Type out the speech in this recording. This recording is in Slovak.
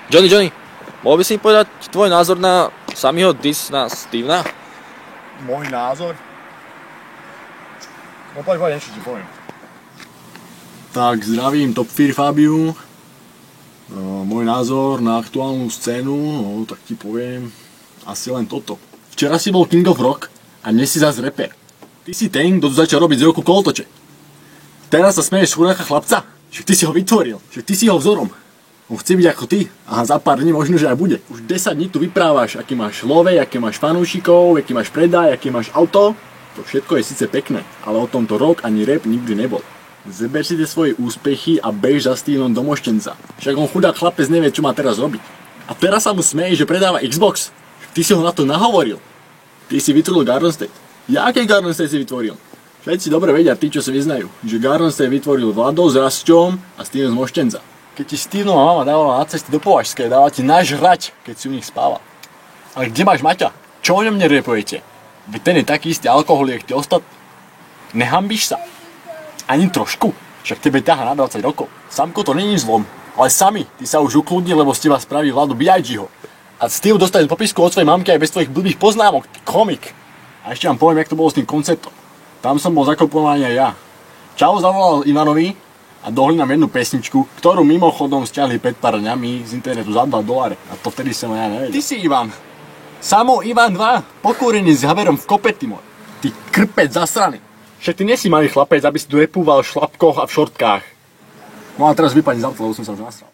Johnny, mohol by si mi povedať tvoj názor na samého diss na Stevena? Môj názor? No poď, niečo ti poviem. Tak, zdravím Top Fear Fabiu. Môj názor na aktuálnu scénu, no tak ti poviem asi len toto. Včera si bol King of Rock a dnes si zás rapper. Ty si ten, kto tu začal robiť z roku kolotoče. Teraz sa smeješ z chudáka chlapca, že ty si ho vytvoril, že ty si ho vzorom. On chce byť ako ty a za pár dní možno, že aj bude. Už 10 dní tu vyprávaš, aký máš love, aký máš fanúšikov, aký máš predaj, aký máš auto. To všetko je síce pekné, ale o tomto rok ani rap nikdy nebol. Zeber si tie svoje úspechy a bež za Stevenom do Moštenca. Však on chudák chlapec nevie, čo má teraz robiť. A teraz sa mu smeje, že predáva Xbox. Ty si ho na to nahovoril. Ty si vytvoril Garden State. Jaký Garden State si vytvoril? Všetci dobre vedia, tí, čo sa vyznajú, že Garden State vytvoril Vlado s Rasťom a Steven z Moštenca. Keď ti Stevenova mama dávala na cesty do Považskej, dávala ti nažrať, keď si u nich spával. Ale kde máš Maťa? Čo o ňom nerepujete? Veď ten je taký istý alkoholik, jak ti ostatní. Nehambíš sa? Ani trošku? Však tebe ťaha na 20 rokov. Samko to není zlom, ale sami, ty sa už ukludni, lebo z teba spraví Vlado B.I.G.ho. A Steve dostane popisku od svojej mamky aj bez tvojich blbých poznámok, ty komik. A ešte vám poviem, jak to bolo s tým koncertom. Tam som bol zakopovaný aj ja. Čau zavolal Ivanovi a dohli nám jednu pesničku, ktorú mimochodom stiahli pred pár dňami z internetu za $2. A to vtedy som ja nevedel. Ty si Ivan. Samo Ivan 2, pokúrený s Haverom v kopeti môj. Ty krpec zasraný. Však ty nesi malý chlapec, aby si tu repúval v šlapkoch a v šortkách. No a teraz vypadni z auta, lebo som sa už nasral.